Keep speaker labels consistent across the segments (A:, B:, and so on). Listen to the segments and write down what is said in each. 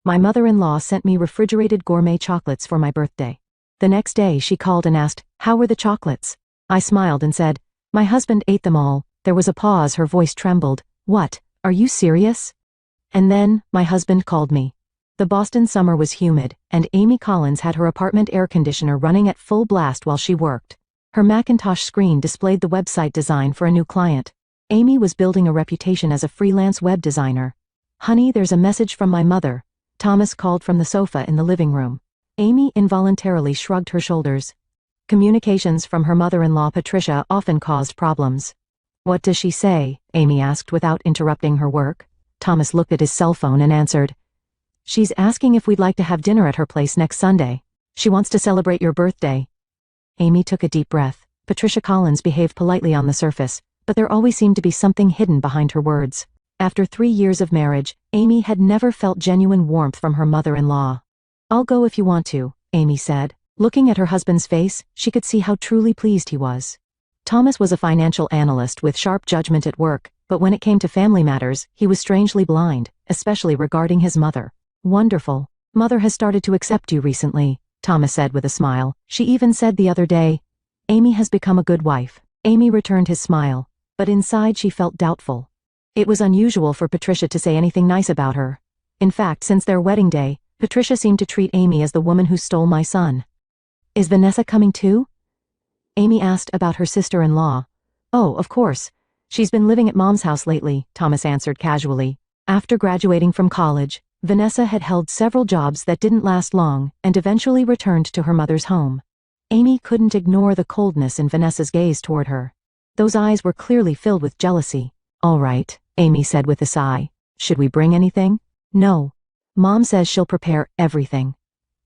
A: My mother-in-law sent me refrigerated gourmet chocolates for my birthday. The next day she called and asked, how were the chocolates? I smiled and said, my husband ate them all. There was a pause, her voice trembled. What? Are you serious? And then, my husband called me. The Boston summer was humid, and Amy Collins had her apartment air conditioner running at full blast while she worked. Her Macintosh screen displayed the website design for a new client. Amy was building a reputation as a freelance web designer. Honey, there's a message from my mother. Thomas called from the sofa in the living room. Amy involuntarily shrugged her shoulders. Communications from her mother-in-law Patricia often caused problems. What does she say? Amy asked without interrupting her work. Thomas looked at his cell phone and answered. She's asking if we'd like to have dinner at her place next Sunday. She wants to celebrate your birthday. Amy took a deep breath. Patricia Collins behaved politely on the surface, but there always seemed to be something hidden behind her words. After 3 years of marriage, Amy had never felt genuine warmth from her mother-in-law. I'll go if you want to, Amy said. Looking at her husband's face, she could see how truly pleased he was. Thomas was a financial analyst with sharp judgment at work, but when it came to family matters, he was strangely blind, especially regarding his mother. Wonderful. Mother has started to accept you recently, Thomas said with a smile. She even said the other day, Amy has become a good wife. Amy returned his smile, but inside she felt doubtful. It was unusual for Patricia to say anything nice about her. In fact, since their wedding day, Patricia seemed to treat Amy as the woman who stole my son. Is Vanessa coming too? Amy asked about her sister-in-law. Oh, of course. She's been living at Mom's house lately, Thomas answered casually. After graduating from college, Vanessa had held several jobs that didn't last long and eventually returned to her mother's home. Amy couldn't ignore the coldness in Vanessa's gaze toward her. Those eyes were clearly filled with jealousy. All right, Amy said with a sigh. Should we bring anything? No. Mom says she'll prepare everything.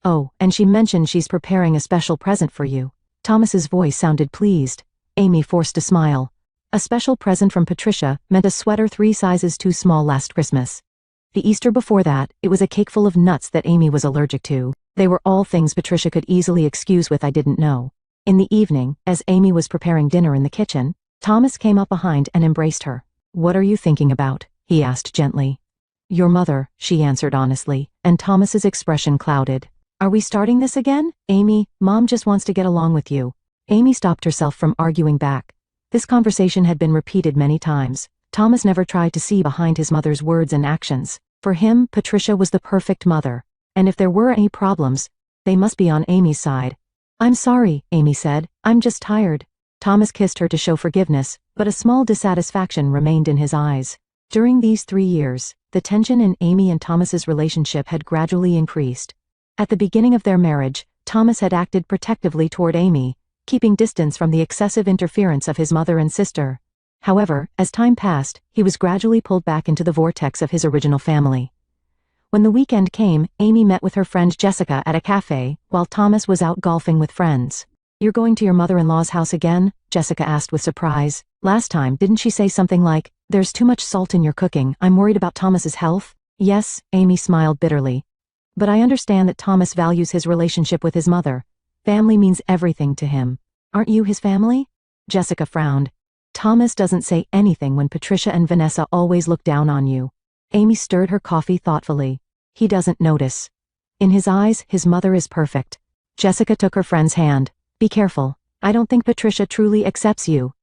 A: Oh, and she mentioned she's preparing a special present for you. Thomas's voice sounded pleased. Amy forced a smile. A special present from Patricia meant a sweater 3 sizes too small last Christmas. The Easter before that, it was a cake full of nuts that Amy was allergic to. They were all things Patricia could easily excuse with I didn't know. In the evening, as Amy was preparing dinner in the kitchen, Thomas came up behind and embraced her. What are you thinking about? He asked gently. Your mother, she answered honestly, and Thomas's expression clouded. Are we starting this again? Amy, Mom just wants to get along with you. Amy stopped herself from arguing back. This conversation had been repeated many times. Thomas never tried to see behind his mother's words and actions. For him, Patricia was the perfect mother. And if there were any problems, they must be on Amy's side. I'm sorry, Amy said. I'm just tired. Thomas kissed her to show forgiveness, but a small dissatisfaction remained in his eyes. During these 3 years, the tension in Amy and Thomas's relationship had gradually increased. At the beginning of their marriage, Thomas had acted protectively toward Amy, keeping distance from the excessive interference of his mother and sister. However, as time passed, he was gradually pulled back into the vortex of his original family. When the weekend came, Amy met with her friend Jessica at a cafe, while Thomas was out golfing with friends. You're going to your mother-in-law's house again? Jessica asked with surprise. Last time, didn't she say something like, there's too much salt in your cooking, I'm worried about Thomas's health? Yes, Amy smiled bitterly. But I understand that Thomas values his relationship with his mother. Family means everything to him. Aren't you his family? Jessica frowned. Thomas doesn't say anything when Patricia and Vanessa always look down on you. Amy stirred her coffee thoughtfully. He doesn't notice. In his eyes, his mother is perfect. Jessica took her friend's hand. Be careful. I don't think Patricia truly accepts you.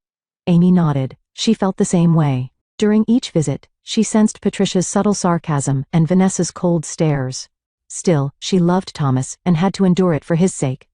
A: Amy nodded. She felt the same way. During each visit, she sensed Patricia's subtle sarcasm and Vanessa's cold stares. Still, she loved Thomas and had to endure it for his sake.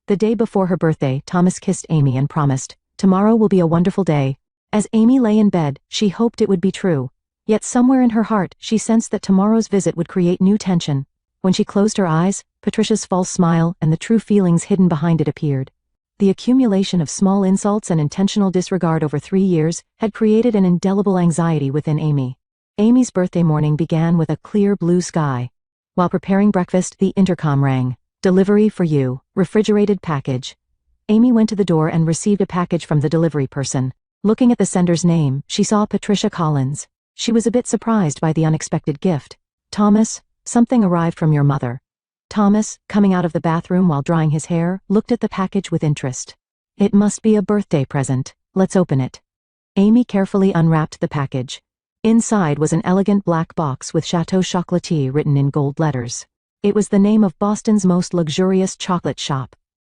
A: The day before her birthday, Thomas kissed Amy and promised, tomorrow will be a wonderful day. As Amy lay in bed, she hoped it would be true. Yet somewhere in her heart, she sensed that tomorrow's visit would create new tension. When she closed her eyes, Patricia's false smile and the true feelings hidden behind it appeared. The accumulation of small insults and intentional disregard over 3 years had created an indelible anxiety within Amy. Amy's birthday morning began with a clear blue sky. While preparing breakfast, the intercom rang. Delivery for you, refrigerated package. Amy went to the door and received a package from the delivery person. Looking at the sender's name, she saw Patricia Collins. She was a bit surprised by the unexpected gift. Thomas, something arrived from your mother. Thomas, coming out of the bathroom while drying his hair, looked at the package with interest. It must be a birthday present. Let's open it. Amy carefully unwrapped the package. Inside was an elegant black box with Chateau Chocolatier written in gold letters. It was the name of Boston's most luxurious chocolate shop.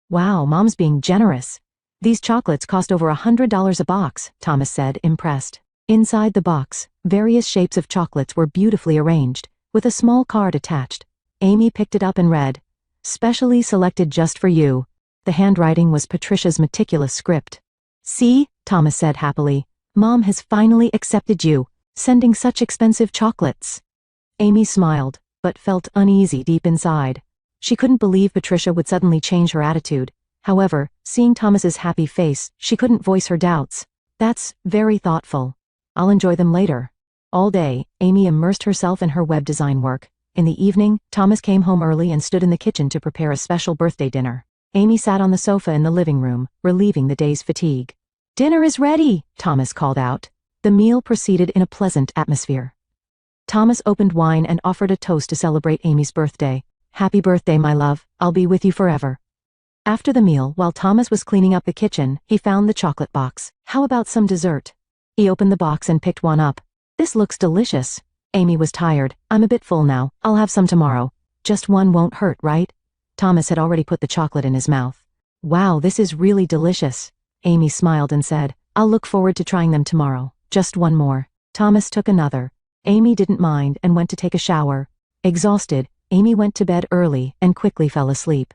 A: Wow, Mom's being generous. These chocolates cost over $100 a box, Thomas said, impressed. Inside the box, various shapes of chocolates were beautifully arranged, with a small card attached. Amy picked it up and read, "Specially selected just for you." The handwriting was Patricia's meticulous script. "See," Thomas said happily, "Mom has finally accepted you, sending such expensive chocolates." Amy smiled, but felt uneasy deep inside. She couldn't believe Patricia would suddenly change her attitude. However, seeing Thomas's happy face, she couldn't voice her doubts. "That's very thoughtful. I'll enjoy them later." All day, Amy immersed herself in her web design work. In the evening, Thomas came home early and stood in the kitchen to prepare a special birthday dinner. Amy sat on the sofa in the living room, relieving the day's fatigue. "Dinner is ready," Thomas called out. The meal proceeded in a pleasant atmosphere. Thomas opened wine and offered a toast to celebrate Amy's birthday. "Happy birthday, my love, I'll be with you forever." After the meal, while Thomas was cleaning up the kitchen, he found the chocolate box. "How about some dessert?" He opened the box and picked one up. "This looks delicious." Amy was tired. "I'm a bit full now, I'll have some tomorrow." "Just one won't hurt, right?" Thomas had already put the chocolate in his mouth. "Wow, this is really delicious." Amy smiled and said, "I'll look forward to trying them tomorrow. Just one more." Thomas took another. Amy didn't mind and went to take a shower. Exhausted, Amy went to bed early and quickly fell asleep.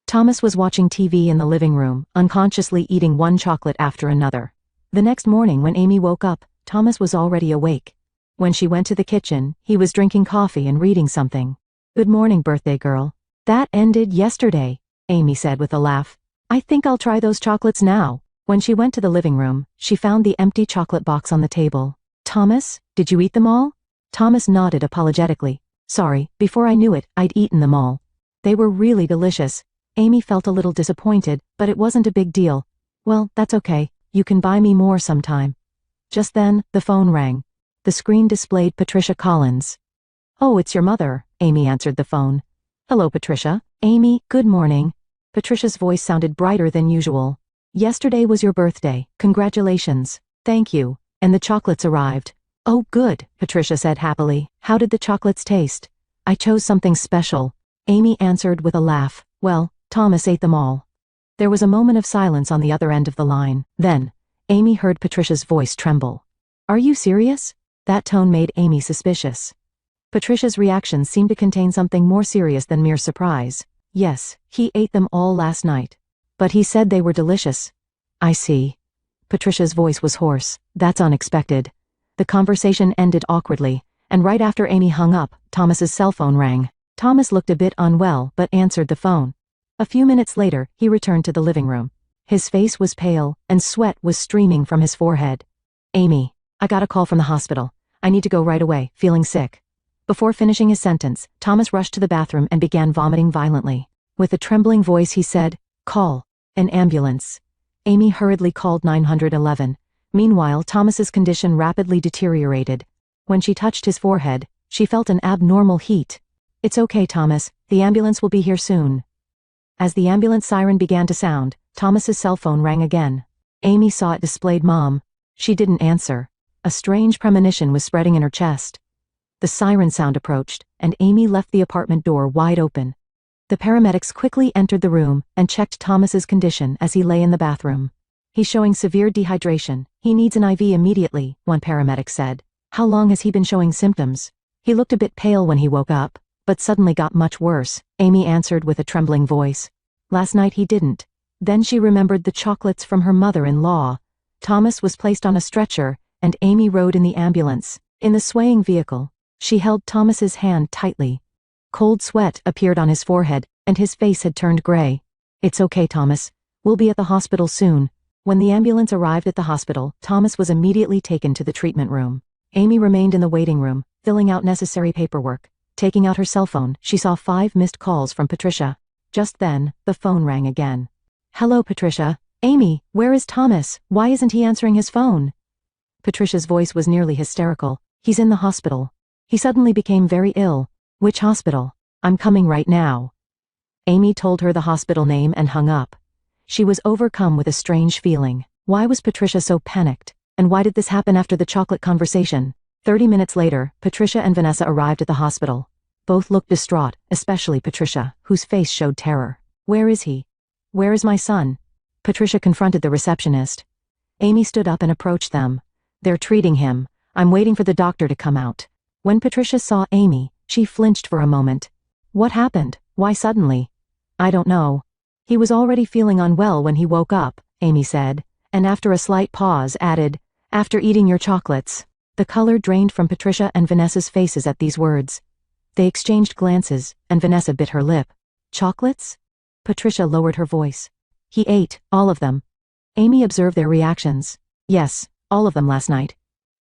A: Thomas was watching TV in the living room, unconsciously eating one chocolate after another. The next morning when Amy woke up, Thomas was already awake. When she went to the kitchen, he was drinking coffee and reading something. "Good morning, birthday girl." "That ended yesterday," Amy said with a laugh. "I think I'll try those chocolates now." When she went to the living room, she found the empty chocolate box on the table. "Thomas, did you eat them all?" Thomas nodded apologetically. "Sorry, before I knew it, I'd eaten them all. They were really delicious." Amy felt a little disappointed, but it wasn't a big deal. "Well, that's okay. You can buy me more sometime." Just then, the phone rang. The screen displayed Patricia Collins. "Oh, it's your mother," Amy answered the phone. "Hello, Patricia." "Amy, good morning." Patricia's voice sounded brighter than usual. "Yesterday was your birthday. Congratulations." "Thank you." "And the chocolates arrived." "Oh, good," Patricia said happily. "How did the chocolates taste?" "I chose something special," Amy answered with a laugh. "Well, Thomas ate them all." There was a moment of silence on the other end of the line. Then, Amy heard Patricia's voice tremble. "Are you serious?" That tone made Amy suspicious. Patricia's reaction seemed to contain something more serious than mere surprise. "Yes, he ate them all last night. But he said they were delicious." "I see." Patricia's voice was hoarse. "That's unexpected." The conversation ended awkwardly, and right after Amy hung up, Thomas's cell phone rang. Thomas looked a bit unwell but answered the phone. A few minutes later, he returned to the living room. His face was pale, and sweat was streaming from his forehead. "Amy, I got a call from the hospital. I need to go right away, feeling sick." Before finishing his sentence, Thomas rushed to the bathroom and began vomiting violently. With a trembling voice he said, "Call an ambulance." Amy hurriedly called 911. Meanwhile, Thomas's condition rapidly deteriorated. When she touched his forehead, she felt an abnormal heat. "It's okay, Thomas. The ambulance will be here soon." As the ambulance siren began to sound, Thomas's cell phone rang again. Amy saw it displayed Mom. She didn't answer. A strange premonition was spreading in her chest. The siren sound approached, and Amy left the apartment door wide open. The paramedics quickly entered the room and checked Thomas's condition as he lay in the bathroom. "He's showing severe dehydration. He needs an IV immediately," one paramedic said. "How long has he been showing symptoms?" "He looked a bit pale when he woke up, but suddenly got much worse," Amy answered with a trembling voice. "Last night he didn't." Then she remembered the chocolates from her mother-in-law. Thomas was placed on a stretcher, and Amy rode in the ambulance. In the swaying vehicle, she held Thomas's hand tightly. Cold sweat appeared on his forehead, and his face had turned gray. "It's okay, Thomas. We'll be at the hospital soon." When the ambulance arrived at the hospital, Thomas was immediately taken to the treatment room. Amy remained in the waiting room, filling out necessary paperwork. Taking out her cell phone, she saw 5 missed calls from Patricia. Just then, the phone rang again. "Hello, Patricia." "Amy, where is Thomas? Why isn't he answering his phone?" Patricia's voice was nearly hysterical. "He's in the hospital. He suddenly became very ill." "Which hospital?" "I'm coming right now." Amy told her the hospital name and hung up. She was overcome with a strange feeling. Why was Patricia so panicked? And why did this happen after the chocolate conversation? 30 minutes later, Patricia and Vanessa arrived at the hospital. Both looked distraught, especially Patricia, whose face showed terror. Where is he? Where is my son? Patricia confronted the receptionist. Amy stood up and approached them. They're treating him. I'm waiting for the doctor to come out. When Patricia saw Amy, she flinched for a moment. What happened? Why suddenly? I don't know. He was already feeling unwell when he woke up, Amy said, and after a slight pause added, after eating your chocolates. The color drained from Patricia and Vanessa's faces at these words. They exchanged glances, and Vanessa bit her lip. Chocolates? Patricia lowered her voice. He ate, all of them. Amy observed their reactions. Yes, all of them last night.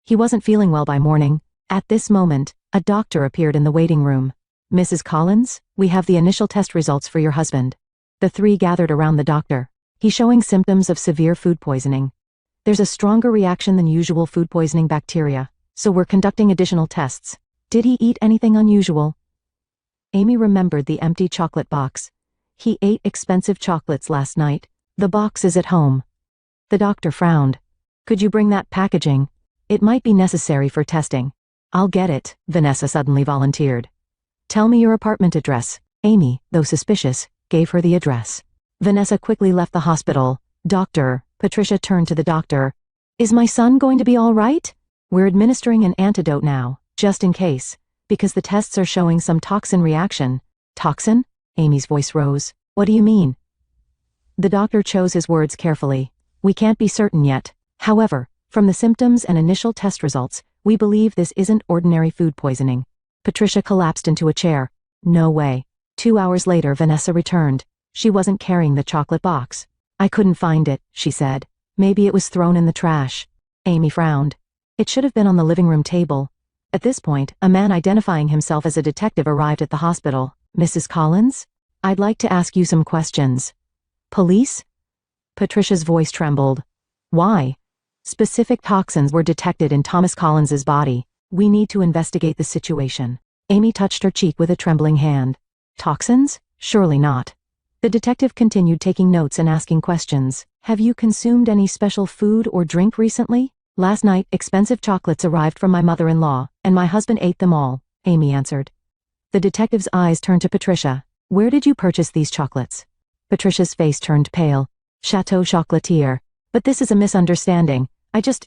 A: He wasn't feeling well by morning. At this moment, a doctor appeared in the waiting room. Mrs. Collins, we have the initial test results for your husband. The three gathered around the doctor. He's showing symptoms of severe food poisoning. There's a stronger reaction than usual food poisoning bacteria, so we're conducting additional tests. Did he eat anything unusual? Amy remembered the empty chocolate box. He ate expensive chocolates last night. The box is at home. The doctor frowned. Could you bring that packaging? It might be necessary for testing. I'll get it, Vanessa suddenly volunteered. Tell me your apartment address. Amy, though suspicious, gave her the address. Vanessa quickly left the hospital. Doctor, Patricia turned to the doctor. Is my son going to be all right? We're administering an antidote now, just in case, because the tests are showing some toxin reaction. Toxin? Amy's voice rose. What do you mean? The doctor chose his words carefully. We can't be certain yet. However, from the symptoms and initial test results, we believe this isn't ordinary food poisoning. Patricia collapsed into a chair. No way. 2 hours later, Vanessa returned. She wasn't carrying the chocolate box. I couldn't find it, she said. Maybe it was thrown in the trash. Amy frowned. It should have been on the living room table. At this point, a man identifying himself as a detective arrived at the hospital. Mrs. Collins? I'd like to ask you some questions. Police? Patricia's voice trembled. Why? Specific toxins were detected in Thomas Collins's body. We need to investigate the situation. Amy touched her cheek with a trembling hand. Toxins? Surely not. The detective continued taking notes and asking questions. Have you consumed any special food or drink recently? Last night, expensive chocolates arrived from my mother-in-law, and my husband ate them all, Amy answered. The detective's eyes turned to Patricia. Where did you purchase these chocolates? Patricia's face turned pale. Chateau Chocolatier. But this is a misunderstanding.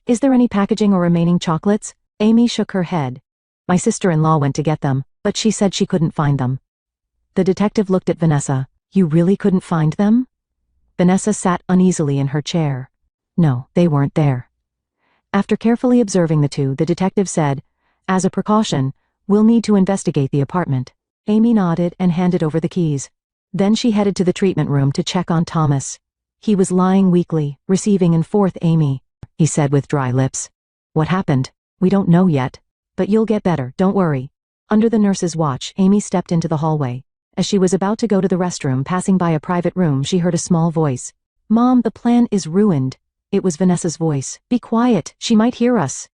A: Is there any packaging or remaining chocolates? Amy shook her head. My sister-in-law went to get them, but she said she couldn't find them. The detective looked at Vanessa. You really couldn't find them? Vanessa sat uneasily in her chair. No, they weren't there. After carefully observing the two, the detective said, as a precaution, we'll need to investigate the apartment. Amy nodded and handed over the keys. Then she headed to the treatment room to check on Thomas. He was lying weakly, receiving in fourth Amy, he said with dry lips. What happened? We don't know yet. But you'll get better, don't worry. Under the nurse's watch, Amy stepped into the hallway. As she was about to go to the restroom, passing by a private room, she heard a small voice. Mom, the plan is ruined. It was Vanessa's voice. Be quiet, she might hear us.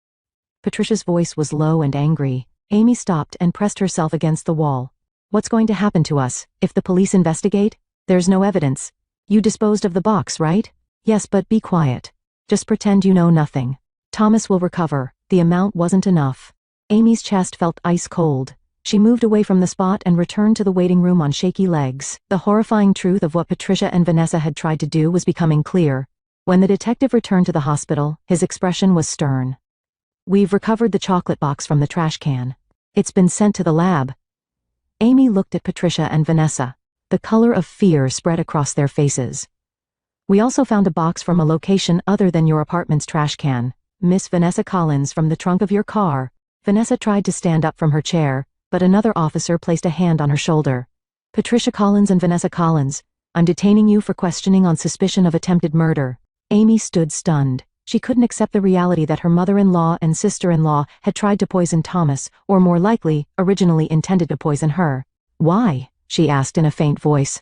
A: Patricia's voice was low and angry. Amy stopped and pressed herself against the wall. What's going to happen to us, if the police investigate? There's no evidence. You disposed of the box, right? Yes, but be quiet. Just pretend you know nothing. Thomas will recover. The amount wasn't enough. Amy's chest felt ice cold. She moved away from the spot and returned to the waiting room on shaky legs. The horrifying truth of what Patricia and Vanessa had tried to do was becoming clear. When the detective returned to the hospital, his expression was stern. We've recovered the chocolate box from the trash can. It's been sent to the lab. Amy looked at Patricia and Vanessa. The color of fear spread across their faces. We also found a box from a location other than your apartment's trash can. Miss Vanessa Collins, from the trunk of your car. Vanessa tried to stand up from her chair, but another officer placed a hand on her shoulder. Patricia Collins and Vanessa Collins, I'm detaining you for questioning on suspicion of attempted murder. Amy stood stunned. She couldn't accept the reality that her mother-in-law and sister-in-law had tried to poison Thomas, or more likely, originally intended to poison her. Why? She asked in a faint voice.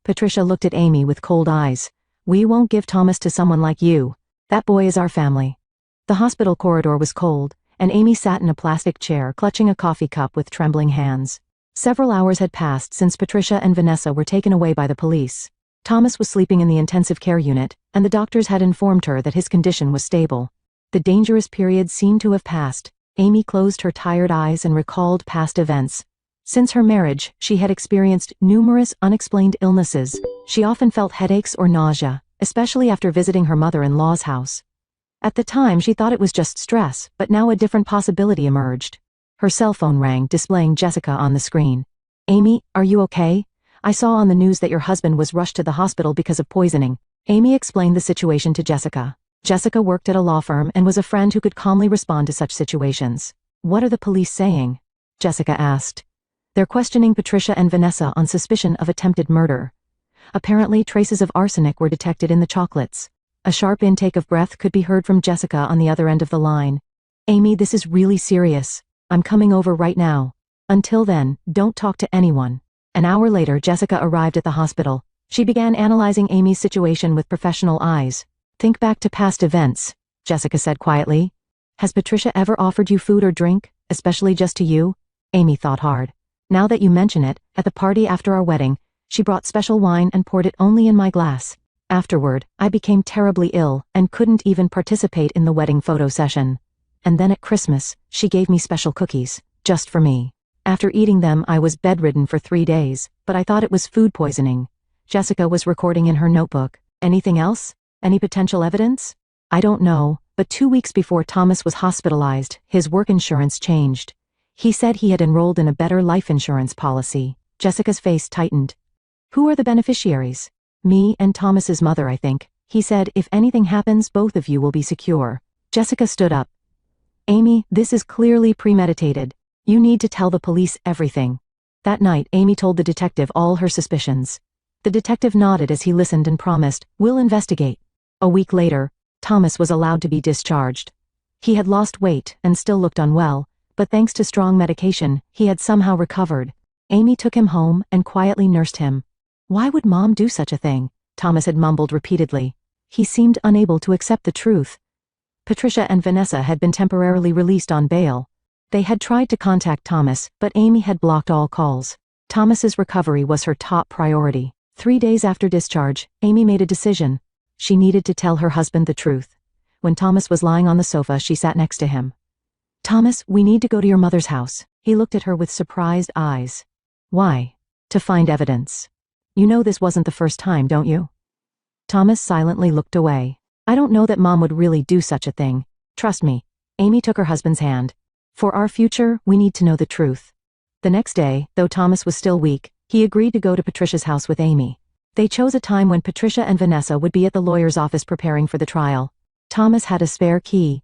A: Patricia looked at Amy with cold eyes. We won't give Thomas to someone like you. That boy is our family. The hospital corridor was cold, and Amy sat in a plastic chair, clutching a coffee cup with trembling hands. Several hours had passed since Patricia and Vanessa were taken away by the police. Thomas was sleeping in the intensive care unit, and the doctors had informed her that his condition was stable. The dangerous period seemed to have passed. Amy closed her tired eyes and recalled past events. Since her marriage, she had experienced numerous unexplained illnesses. She often felt headaches or nausea, especially after visiting her mother-in-law's house. At the time, she thought it was just stress, but now a different possibility emerged. Her cell phone rang, displaying Jessica on the screen. "Amy, are you okay? I saw on the news that your husband was rushed to the hospital because of poisoning." Amy explained the situation to Jessica. Jessica worked at a law firm and was a friend who could calmly respond to such situations. "What are the police saying?" Jessica asked. "They're questioning Patricia and Vanessa on suspicion of attempted murder. Apparently, traces of arsenic were detected in the chocolates." A sharp intake of breath could be heard from Jessica on the other end of the line. "Amy, this is really serious. I'm coming over right now. Until then, don't talk to anyone." An hour later, Jessica arrived at the hospital. She began analyzing Amy's situation with professional eyes. "Think back to past events," Jessica said quietly. "Has Patricia ever offered you food or drink, especially just to you?" Amy thought hard. "Now that you mention it, at the party after our wedding, she brought special wine and poured it only in my glass. Afterward, I became terribly ill and couldn't even participate in the wedding photo session. And then at Christmas, she gave me special cookies, just for me. After eating them, I was bedridden for 3 days, but I thought it was food poisoning." Jessica was recording in her notebook. "Anything else? Any potential evidence?" "I don't know, but 2 weeks before Thomas was hospitalized, his work insurance changed. He said he had enrolled in a better life insurance policy." Jessica's face tightened. "Who are the beneficiaries?" "Me and Thomas's mother, I think. He said if anything happens, both of you will be secure." Jessica stood up. "Amy, this is clearly premeditated. You need to tell the police everything." That night, Amy told the detective all her suspicions. The detective nodded as he listened and promised, "We'll investigate." A week later, Thomas was allowed to be discharged. He had lost weight and still looked unwell, but thanks to strong medication, he had somehow recovered. Amy took him home and quietly nursed him. "Why would Mom do such a thing?" Thomas had mumbled repeatedly. He seemed unable to accept the truth. Patricia and Vanessa had been temporarily released on bail. They had tried to contact Thomas, but Amy had blocked all calls. Thomas's recovery was her top priority. 3 days after discharge, Amy made a decision. She needed to tell her husband the truth. When Thomas was lying on the sofa, she sat next to him. "Thomas, we need to go to your mother's house." He looked at her with surprised eyes. "Why?" "To find evidence. You know this wasn't the first time, don't you?" Thomas silently looked away. "I don't know that Mom would really do such a thing. Trust me." Amy took her husband's hand. "For our future, we need to know the truth." The next day, though Thomas was still weak, he agreed to go to Patricia's house with Amy. They chose a time when Patricia and Vanessa would be at the lawyer's office preparing for the trial. Thomas had a spare key.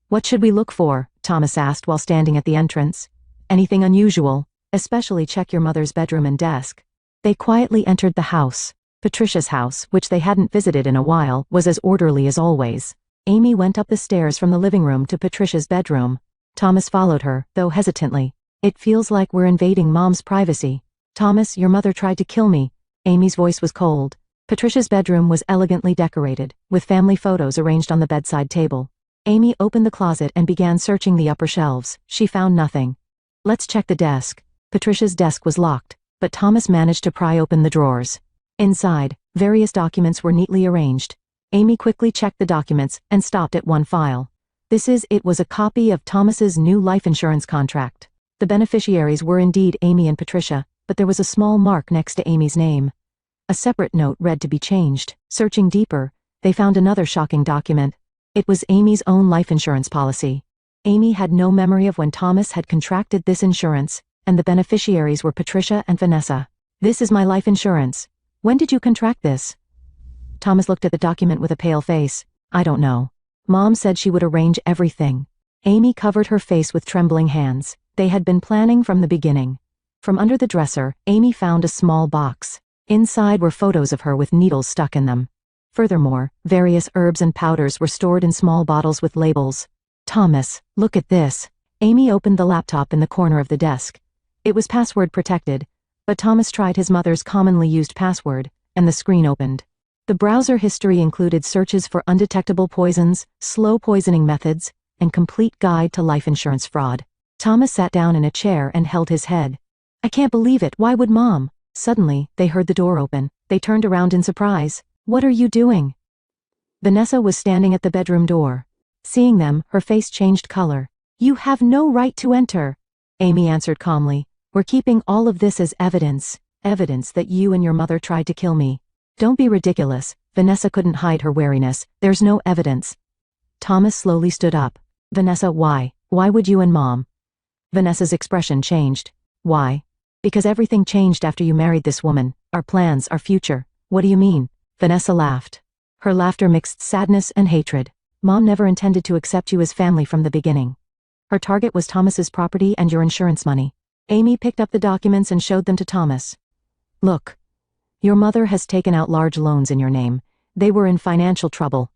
A: "What should we look for?" Thomas asked while standing at the entrance. "Anything unusual? Especially check your mother's bedroom and desk." They quietly entered the house. Patricia's house, which they hadn't visited in a while, was as orderly as always. Amy went up the stairs from the living room to Patricia's bedroom. Thomas followed her, though hesitantly. "It feels like we're invading Mom's privacy." "Thomas, your mother tried to kill me." Amy's voice was cold. Patricia's bedroom was elegantly decorated, with family photos arranged on the bedside table. Amy opened the closet and began searching the upper shelves. She found nothing. "Let's check the desk." Patricia's desk was locked, but Thomas managed to pry open the drawers. Inside, various documents were neatly arranged. Amy quickly checked the documents and stopped at one file. It was a copy of Thomas's new life insurance contract. The beneficiaries were indeed Amy and Patricia, but there was a small mark next to Amy's name. A separate note read to be changed. Searching deeper, they found another shocking document. It was Amy's own life insurance policy. Amy had no memory of when Thomas had contracted this insurance, and the beneficiaries were Patricia and Vanessa. "This is my life insurance. When did you contract this?" Thomas looked at the document with a pale face. "I don't know. Mom said she would arrange everything." Amy covered her face with trembling hands. They had been planning from the beginning. From under the dresser, Amy found a small box. Inside were photos of her with needles stuck in them. Furthermore, various herbs and powders were stored in small bottles with labels. "Thomas, look at this." Amy opened the laptop in the corner of the desk. It was password protected, but Thomas tried his mother's commonly used password, and the screen opened. The browser history included searches for undetectable poisons, slow poisoning methods, and complete guide to life insurance fraud. Thomas sat down in a chair and held his head. "I can't believe it. Why would Mom?" Suddenly, they heard the door open. They turned around in surprise. "What are you doing?" Vanessa was standing at the bedroom door. Seeing them, her face changed color. You have no right to enter. Amy answered calmly. We're keeping all of this as evidence. Evidence that you and your mother tried to kill me. Don't be ridiculous. Vanessa couldn't hide her wariness. There's no evidence. Thomas slowly stood up. Vanessa, why? Why would you and Mom? Vanessa's expression changed. Why? Because everything changed after you married this woman. Our plans, our future. What do you mean? Vanessa laughed. Her laughter mixed sadness and hatred. Mom never intended to accept you as family from the beginning. Her target was Thomas's property and your insurance money. Amy picked up the documents and showed them to Thomas. Look. Your mother has taken out large loans in your name. They were in financial trouble.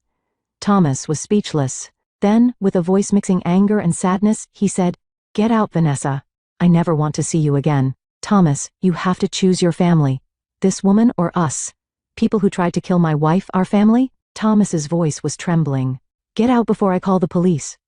A: Thomas was speechless. Then, with a voice mixing anger and sadness, he said, Get out, Vanessa. I never want to see you again. Thomas, you have to choose your family. This woman or us? People who tried to kill my wife, our family? Thomas's voice was trembling. Get out before I call the police.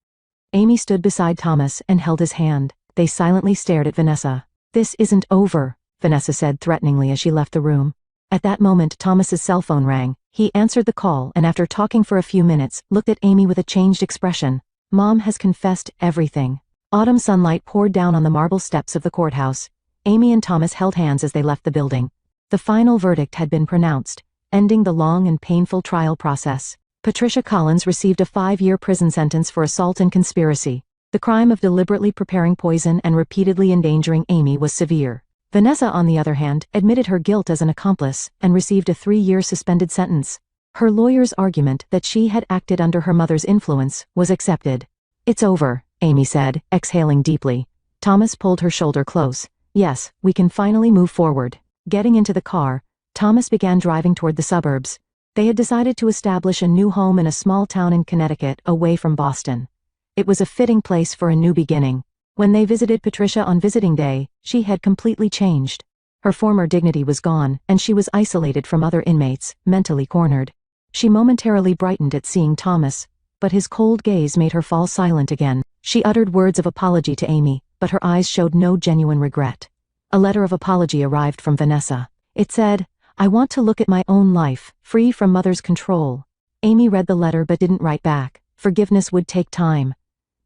A: Amy stood beside Thomas and held his hand. They silently stared at Vanessa. This isn't over, Vanessa said threateningly as she left the room. At that moment, Thomas's cell phone rang. He answered the call and after talking for a few minutes, looked at Amy with a changed expression. Mom has confessed everything. Autumn sunlight poured down on the marble steps of the courthouse. Amy and Thomas held hands as they left the building. The final verdict had been pronounced, ending the long and painful trial process. Patricia Collins received a 5-year prison sentence for assault and conspiracy. The crime of deliberately preparing poison and repeatedly endangering Amy was severe. Vanessa, on the other hand, admitted her guilt as an accomplice and received a 3-year suspended sentence. Her lawyer's argument that she had acted under her mother's influence was accepted. It's over, Amy said, exhaling deeply. Thomas pulled her shoulder close. Yes, we can finally move forward. Getting into the car, Thomas began driving toward the suburbs. They had decided to establish a new home in a small town in Connecticut away from Boston. It was a fitting place for a new beginning. When they visited Patricia on visiting day, she had completely changed. Her former dignity was gone, and she was isolated from other inmates, mentally cornered. She momentarily brightened at seeing Thomas, but his cold gaze made her fall silent again. She uttered words of apology to Amy, but her eyes showed no genuine regret. A letter of apology arrived from Vanessa. It said, I want to look at my own life, free from mother's control. Amy read the letter but didn't write back. Forgiveness would take time.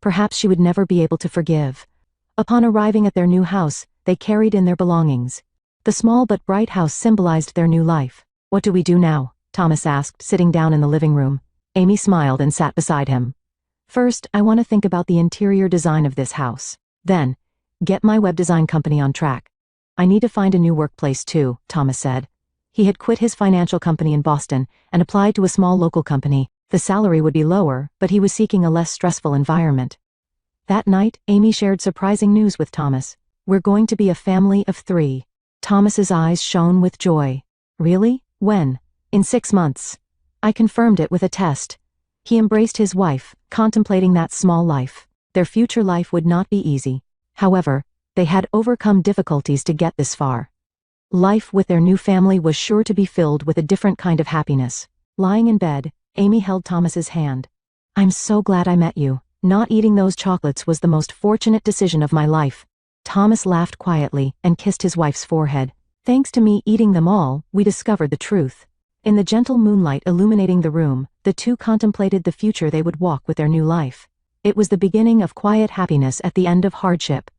A: Perhaps she would never be able to forgive. Upon arriving at their new house, they carried in their belongings. The small but bright house symbolized their new life. What do we do now? Thomas asked, sitting down in the living room. Amy smiled and sat beside him. First, I want to think about the interior design of this house. Then, get my web design company on track. I need to find a new workplace too, Thomas said. He had quit his financial company in Boston and applied to a small local company. The salary would be lower, but he was seeking a less stressful environment. That night, Amy shared surprising news with Thomas. We're going to be a family of 3. Thomas's eyes shone with joy. Really? When? In 6 months. I confirmed it with a test. He embraced his wife, contemplating that small life. Their future life would not be easy. However, they had overcome difficulties to get this far. Life with their new family was sure to be filled with a different kind of happiness. Lying in bed, Amy held Thomas's hand. I'm so glad I met you. Not eating those chocolates was the most fortunate decision of my life. Thomas laughed quietly and kissed his wife's forehead. Thanks to me eating them all, we discovered the truth. In the gentle moonlight illuminating the room, the two contemplated the future they would walk with their new life. It was the beginning of quiet happiness at the end of hardship.